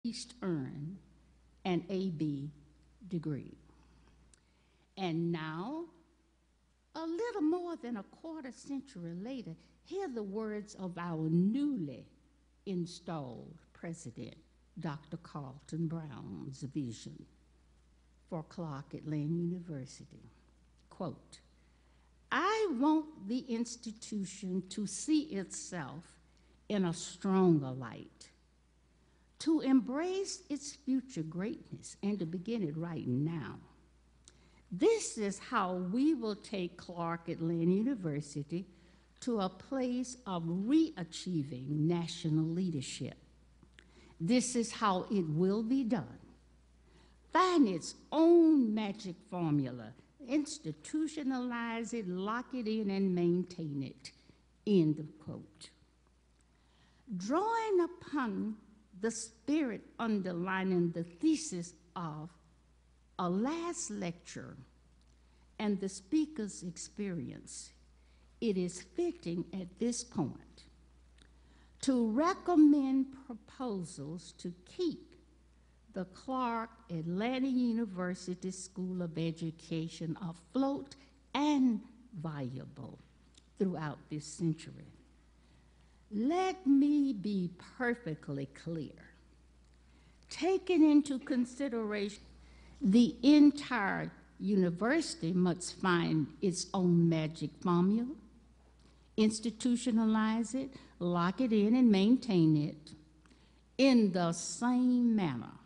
least earn an AB degree. And now, a little more than a quarter century later, hear the words of our newly installed president, Dr. Carlton Brown's vision for Clark Atlanta University. Quote, "I want the institution to see itself in a stronger light, to embrace its future greatness, and to begin it right now. This is how we will take Clark Atlanta University to a place of re-achieving national leadership. This is how it will be done. Find its own magic formula, institutionalize it, lock it in, and maintain it." End of quote. Drawing upon the spirit underlining the thesis of a last lecture and the speaker's experience, it is fitting at this point to recommend proposals to keep the Clark Atlanta University School of Education afloat and viable throughout this century. Let me be perfectly clear. Taking into consideration the entire university must find its own magic formula, institutionalize it, lock it in, and maintain it in the same manner.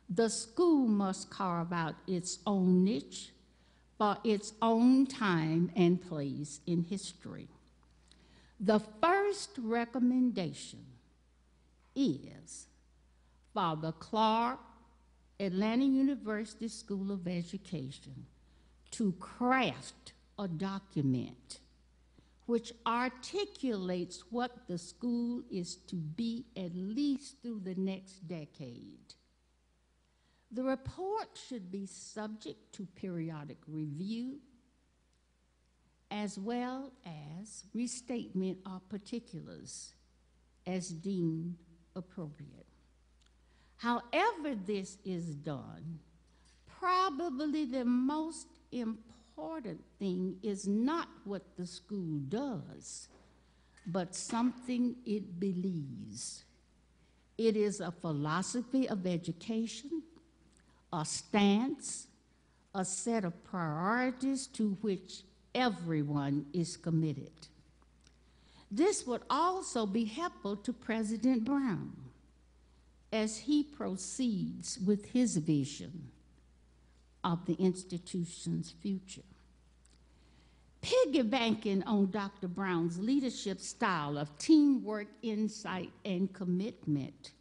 The school must carve out its own niche for its own time and place in history. The first recommendation is for the Clark Atlanta University School of Education to craft a document which articulates what the school is to be at least through the next decade. The report should be subject to periodic review as well as restatement of particulars as deemed appropriate. However this is done, probably the most important thing is not what the school does, but something it believes. It is a philosophy of education, a stance, a set of priorities to which everyone is committed. This would also be helpful to President Brown as he proceeds with his vision of the institution's future. Piggybacking on Dr. Brown's leadership style of teamwork, insight, and commitment,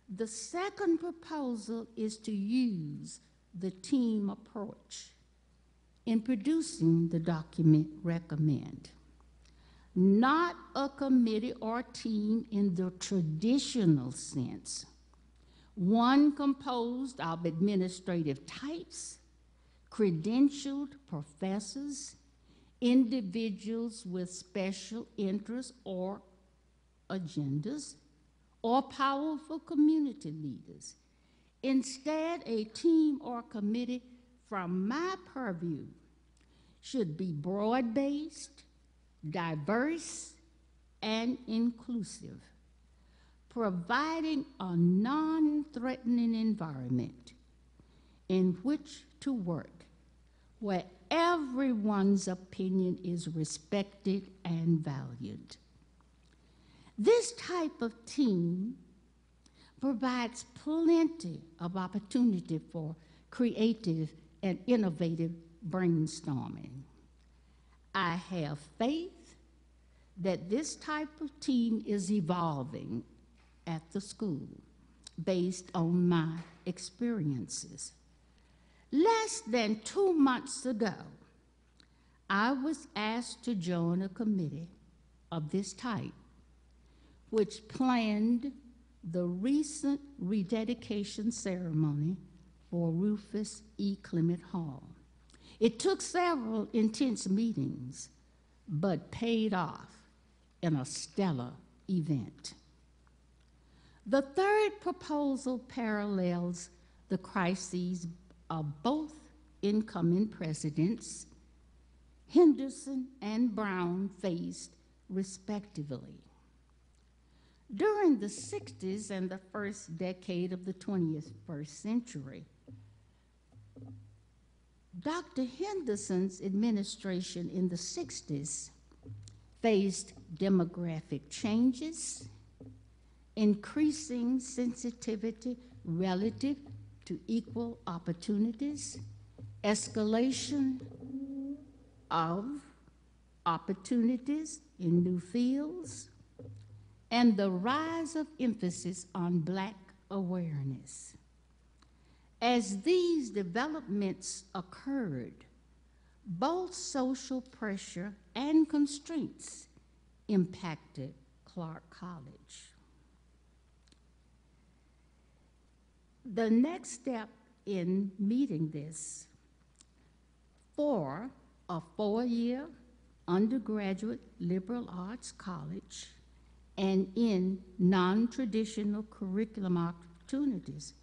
the second proposal is to use the team approach in producing the document recommend. Not a committee or team in the traditional sense, one composed of administrative types, credentialed professors, individuals with special interests or agendas, or powerful community leaders. Instead, a team or committee from my purview should be broad-based, diverse, and inclusive, providing a non-threatening environment in which to work, where everyone's opinion is respected and valued. This type of team provides plenty of opportunity for creative and innovative brainstorming. I have faith that this type of team is evolving at the school based on my experiences. Less than 2 months ago, I was asked to join a committee of this type, which planned the recent rededication ceremony for Rufus E. Clement Hall. It took several intense meetings, but paid off in a stellar event. The third proposal parallels the crises of both incoming presidents, Henderson and Brown faced respectively. During the 60s and the first decade of the 21st century, Dr. Henderson's administration in the 60s faced demographic changes, increasing sensitivity relative to equal opportunities, escalation of opportunities in new fields, and the rise of emphasis on Black awareness. As these developments occurred, both social pressure and constraints impacted Clark College. The next step in meeting this, for a four-year undergraduate liberal arts college and in non-traditional curriculum opportunities,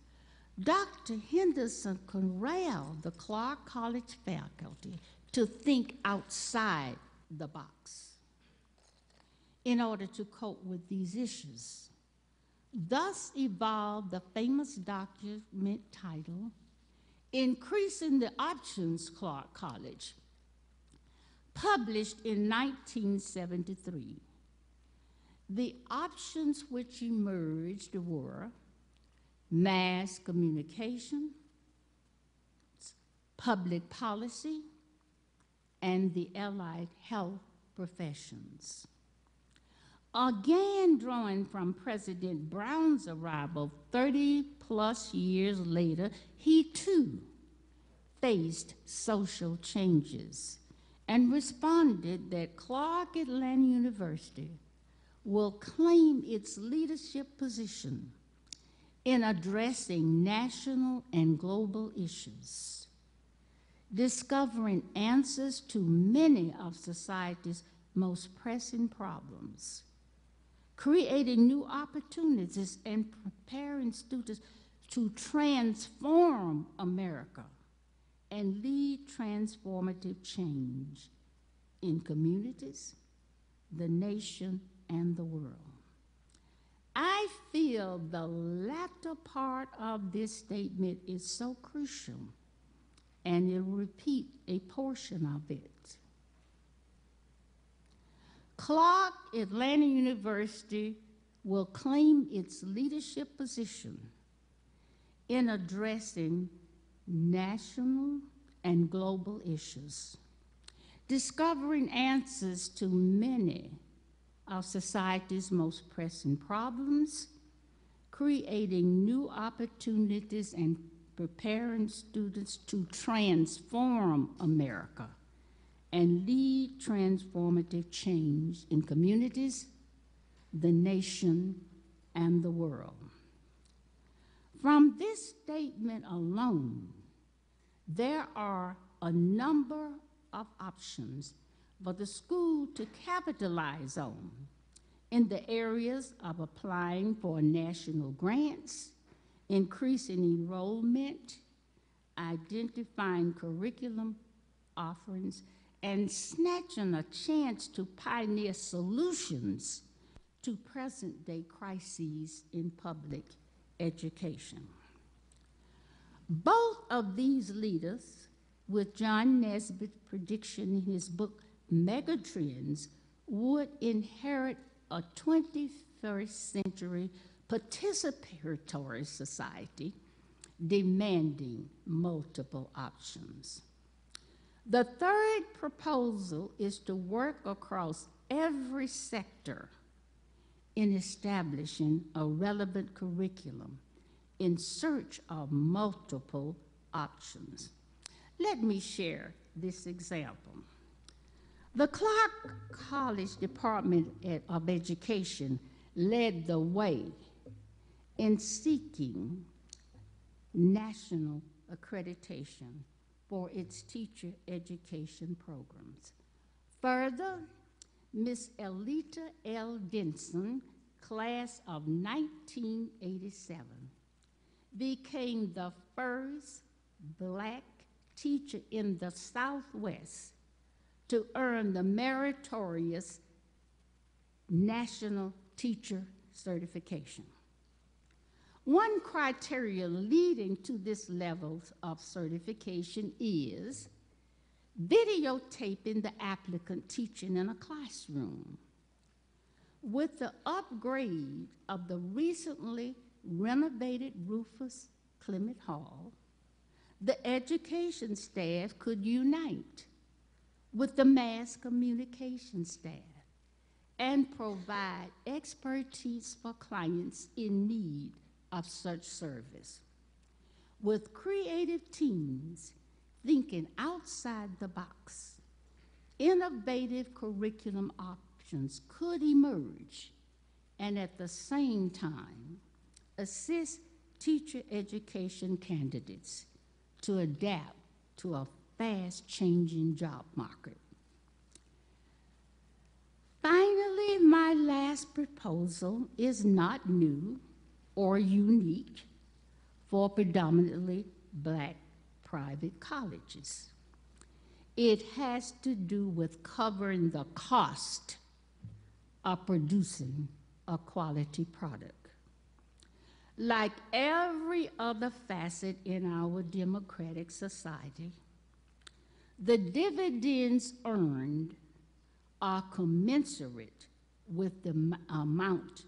Dr. Henderson corralled the Clark College faculty to think outside the box in order to cope with these issues. Thus evolved the famous document titled, Increasing the Options Clark College, published in 1973. The options which emerged were mass communication, public policy, and the allied health professions. Again, drawing from President Brown's arrival 30-plus years later, he too faced social changes and responded that Clark Atlanta University will claim its leadership position in addressing national and global issues, discovering answers to many of society's most pressing problems, creating new opportunities, and preparing students to transform America and lead transformative change in communities, the nation, and the world. I feel the latter part of this statement is so crucial, and I'll repeat a portion of it. Clark Atlanta University will claim its leadership position in addressing national and global issues, discovering answers to many of society's most pressing problems, creating new opportunities, and preparing students to transform America and lead transformative change in communities, the nation, and the world. From this statement alone, there are a number of options for the school to capitalize on in the areas of applying for national grants, increasing enrollment, identifying curriculum offerings, and snatching a chance to pioneer solutions to present-day crises in public education. Both of these leaders, with John Nesbitt's prediction in his book Megatrends, would inherit a 21st century participatory society demanding multiple options. The third proposal is to work across every sector in establishing a relevant curriculum in search of multiple options. Let me share this example. The Clark College Department of Education led the way in seeking national accreditation for its teacher education programs. Further, Ms. Elita L. Denson class of 1987, became the first black teacher in the Southwest to earn the meritorious National Teacher Certification. One criteria leading to this level of certification is videotaping the applicant teaching in a classroom. With the upgrade of the recently renovated Rufus Clement Hall, the education staff could unite with the mass communication staff and provide expertise for clients in need of such service. With creative teams thinking outside the box, innovative curriculum options could emerge and at the same time assist teacher education candidates to adapt to a fast-changing job market. Finally, my last proposal is not new or unique for predominantly black private colleges. It has to do with covering the cost of producing a quality product. Like every other facet in our democratic society, the dividends earned are commensurate with the amount